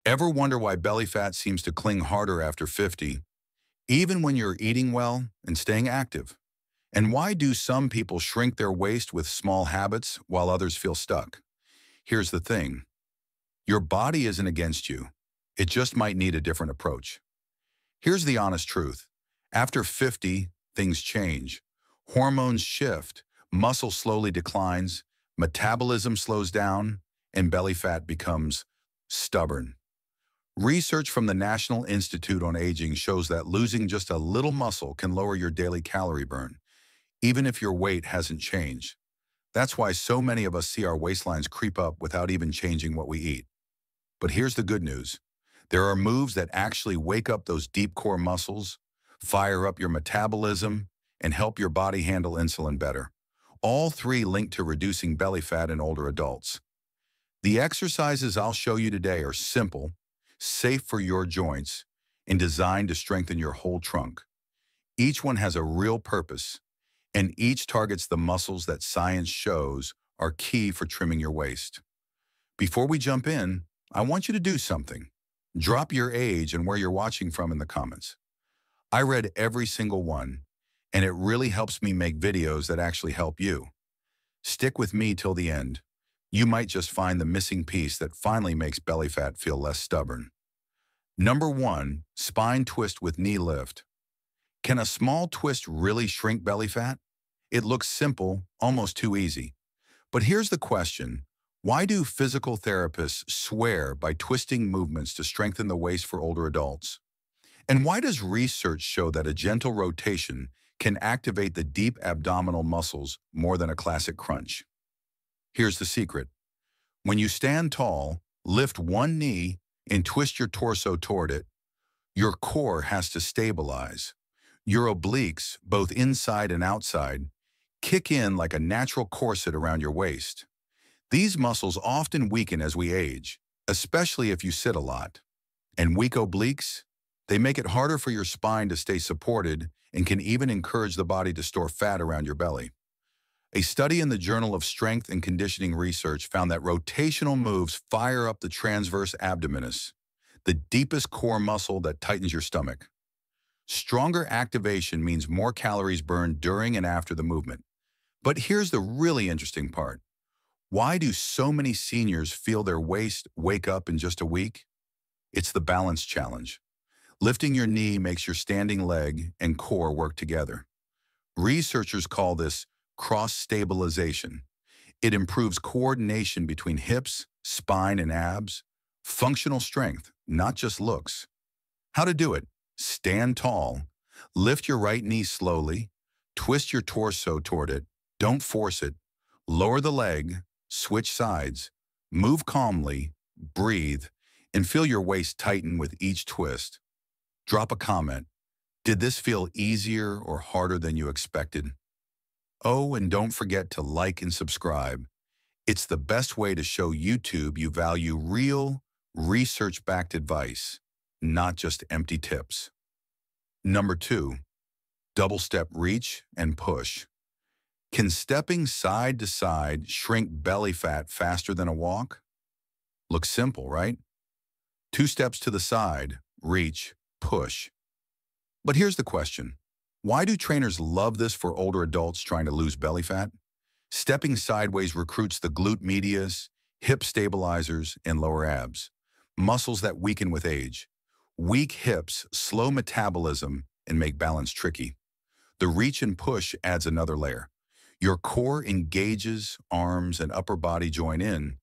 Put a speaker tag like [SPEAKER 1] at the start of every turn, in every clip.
[SPEAKER 1] Ever wonder why belly fat seems to cling harder after 50, even when you're eating well and staying active? And why do some people shrink their waist with small habits while others feel stuck? Here's the thing. Your body isn't against you. It just might need a different approach. Here's the honest truth. After 50, things change. Hormones shift, muscle slowly declines, metabolism slows down, and belly fat becomes stubborn. Research from the National Institute on Aging shows that losing just a little muscle can lower your daily calorie burn, even if your weight hasn't changed. That's why so many of us see our waistlines creep up without even changing what we eat. But here's the good news. There are moves that actually wake up those deep core muscles, fire up your metabolism, and help your body handle insulin better. All three link to reducing belly fat in older adults. The exercises I'll show you today are simple, safe for your joints, and designed to strengthen your whole trunk. Each one has a real purpose, and each targets the muscles that science shows are key for trimming your waist. Before we jump in, I want you to do something. Drop your age and where you're watching from in the comments. I read every single one, and it really helps me make videos that actually help you. Stick with me till the end. You might just find the missing piece that finally makes belly fat feel less stubborn. Number 1, spine twist with knee lift. Can a small twist really shrink belly fat? It looks simple, almost too easy. But here's the question. Why do physical therapists swear by twisting movements to strengthen the waist for older adults? And why does research show that a gentle rotation can activate the deep abdominal muscles more than a classic crunch? Here's the secret. When you stand tall, lift one knee and twist your torso toward it, your core has to stabilize. Your obliques, both inside and outside, kick in like a natural corset around your waist. These muscles often weaken as we age, especially if you sit a lot. And weak obliques, they make it harder for your spine to stay supported and can even encourage the body to store fat around your belly. A study in the Journal of Strength and Conditioning Research found that rotational moves fire up the transverse abdominis, the deepest core muscle that tightens your stomach. Stronger activation means more calories burned during and after the movement. But here's the really interesting part. Why do so many seniors feel their waist wake up in just a week? It's the balance challenge. Lifting your knee makes your standing leg and core work together. Researchers call this cross-stabilization. It improves coordination between hips, spine, and abs. Functional strength, not just looks. How to do it? Stand tall. Lift your right knee slowly. Twist your torso toward it. Don't force it. Lower the leg. Switch sides. Move calmly. Breathe. And feel your waist tighten with each twist. Drop a comment. Did this feel easier or harder than you expected? Oh, and don't forget to like and subscribe. It's the best way to show YouTube you value real, research-backed advice, not just empty tips. Number 2, double step reach and push. Can stepping side to side shrink belly fat faster than a walk? Looks simple, right? 2 steps to the side, reach, push. But here's the question. Why do trainers love this for older adults trying to lose belly fat? Stepping sideways recruits the glute medius, hip stabilizers, and lower abs, muscles that weaken with age. Weak hips slow metabolism and make balance tricky. The reach and push adds another layer. Your core engages, arms and upper body join in,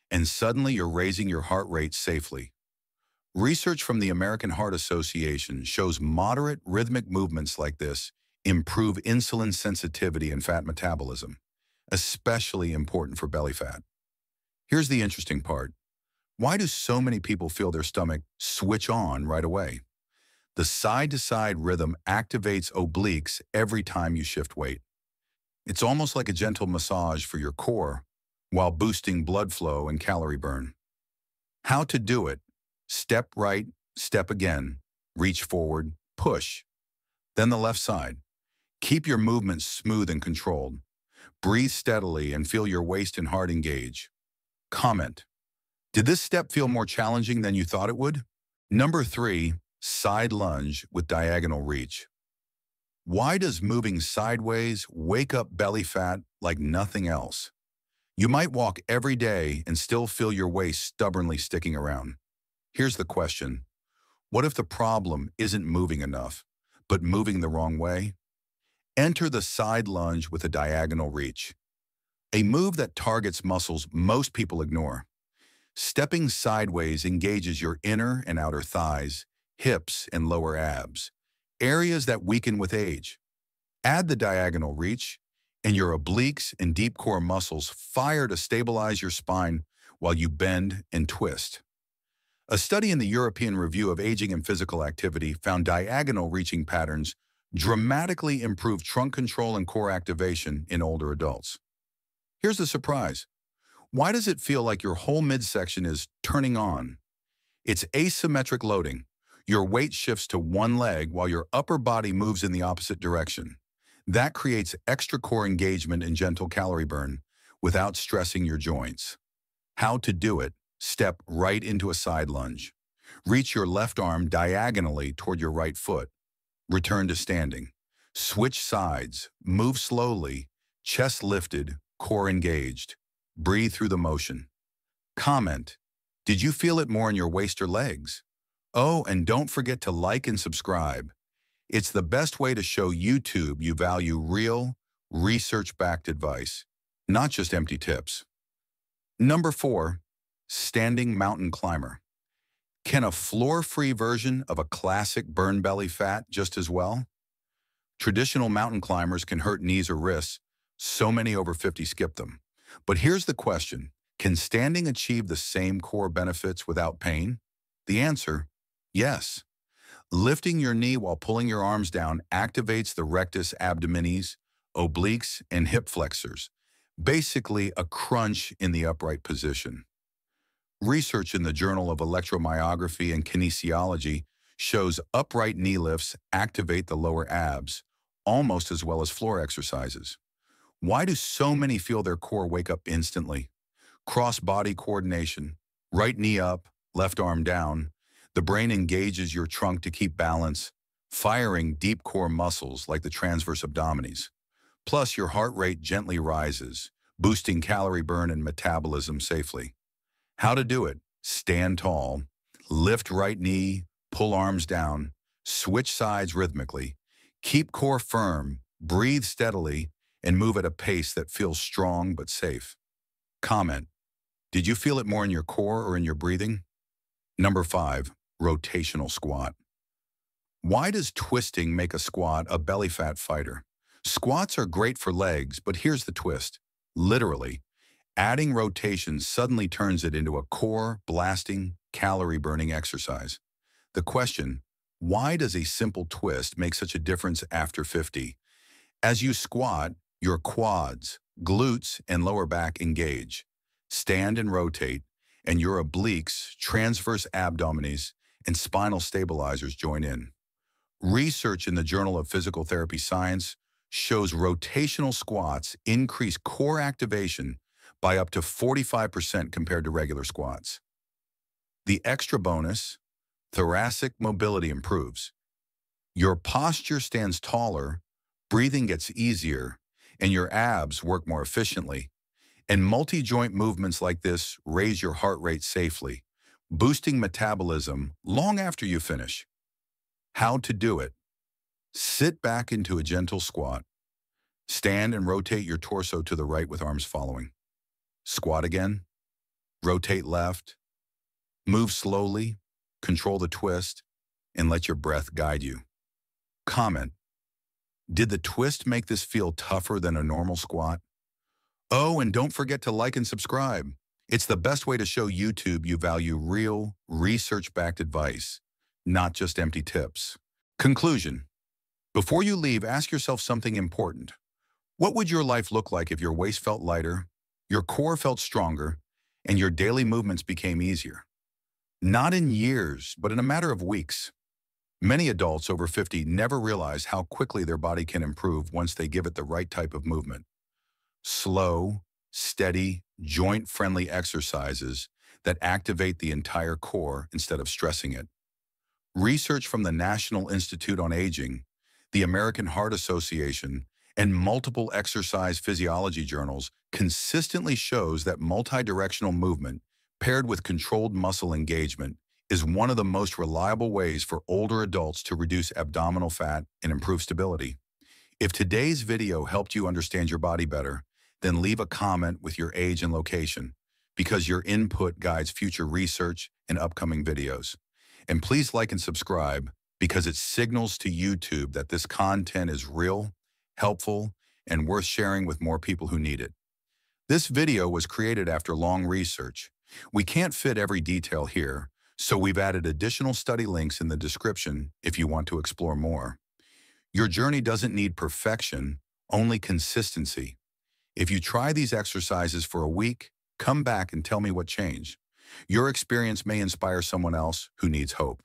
[SPEAKER 1] and suddenly you're raising your heart rate safely. Research from the American Heart Association shows moderate rhythmic movements like this improve insulin sensitivity and fat metabolism, especially important for belly fat. Here's the interesting part. Why do so many people feel their stomach switch on right away? The side-to-side rhythm activates obliques every time you shift weight. It's almost like a gentle massage for your core while boosting blood flow and calorie burn. How to do it? Step right, step again, reach forward, push. Then the left side. Keep your movements smooth and controlled. Breathe steadily and feel your waist and heart engage. Comment. Did this step feel more challenging than you thought it would? Number 3, side lunge with diagonal reach. Why does moving sideways wake up belly fat like nothing else? You might walk every day and still feel your waist stubbornly sticking around. Here's the question. What if the problem isn't moving enough, but moving the wrong way? Enter the side lunge with a diagonal reach, a move that targets muscles most people ignore. Stepping sideways engages your inner and outer thighs, hips, and lower abs, areas that weaken with age. Add the diagonal reach, and your obliques and deep core muscles fire to stabilize your spine while you bend and twist. A study in the European Review of Aging and Physical Activity found diagonal reaching patterns dramatically improve trunk control and core activation in older adults. Here's the surprise. Why does it feel like your whole midsection is turning on? It's asymmetric loading. Your weight shifts to one leg while your upper body moves in the opposite direction. That creates extra core engagement and gentle calorie burn without stressing your joints. How to do it? Step right into a side lunge. Reach your left arm diagonally toward your right foot. Return to standing. Switch sides. Move slowly. Chest lifted, core engaged. Breathe through the motion. Comment. Did you feel it more in your waist or legs? Oh, and don't forget to like and subscribe. It's the best way to show YouTube you value real, research-backed advice, not just empty tips. Number 4, standing mountain climber. Can a floor-free version of a classic burn belly fat just as well? Traditional mountain climbers can hurt knees or wrists. So many over 50 skip them. But here's the question. Can standing achieve the same core benefits without pain? The answer, yes. Lifting your knee while pulling your arms down activates the rectus abdominis, obliques, and hip flexors, basically a crunch in the upright position. Research in the Journal of Electromyography and Kinesiology shows upright knee lifts activate the lower abs, almost as well as floor exercises. Why do so many feel their core wake up instantly? Cross-body coordination, right knee up, left arm down. The brain engages your trunk to keep balance, firing deep core muscles like the transverse abdominis. Plus, your heart rate gently rises, boosting calorie burn and metabolism safely. How to do it? Stand tall, lift right knee, pull arms down, switch sides rhythmically, keep core firm, breathe steadily, and move at a pace that feels strong but safe. Comment. Did you feel it more in your core or in your breathing? Number 5, rotational squat. Why does twisting make a squat a belly fat fighter? Squats are great for legs, but here's the twist. Literally, adding rotation suddenly turns it into a core blasting, calorie burning exercise. The question, why does a simple twist make such a difference after 50? As you squat, your quads, glutes, and lower back engage. Stand and rotate, and your obliques, transverse abdominis, and spinal stabilizers join in. Research in the Journal of Physical Therapy Science shows rotational squats increase core activation by up to 45% compared to regular squats. The extra bonus, thoracic mobility improves. Your posture stands taller, breathing gets easier, and your abs work more efficiently. And multi-joint movements like this raise your heart rate safely, boosting metabolism long after you finish. How to do it? Sit back into a gentle squat. Stand and rotate your torso to the right with arms following. Squat again. Rotate left. Move slowly, control the twist, and let your breath guide you. Comment. Did the twist make this feel tougher than a normal squat? Oh, and don't forget to like and subscribe. It's the best way to show YouTube you value real, research-backed advice, not just empty tips. Conclusion. Before you leave, ask yourself something important. What would your life look like if your waist felt lighter, your core felt stronger, and your daily movements became easier? Not in years, but in a matter of weeks. Many adults over 50 never realize how quickly their body can improve once they give it the right type of movement. Slow, steady, joint-friendly exercises that activate the entire core instead of stressing it. Research from the National Institute on Aging, the American Heart Association, and multiple exercise physiology journals consistently shows that multi-directional movement paired with controlled muscle engagement is one of the most reliable ways for older adults to reduce abdominal fat and improve stability. If today's video helped you understand your body better, then leave a comment with your age and location, because your input guides future research and upcoming videos. And please like and subscribe, because it signals to YouTube that this content is real, helpful, and worth sharing with more people who need it. This video was created after long research. We can't fit every detail here, so we've added additional study links in the description if you want to explore more. Your journey doesn't need perfection, only consistency. If you try these exercises for a week, come back and tell me what changed. Your experience may inspire someone else who needs hope.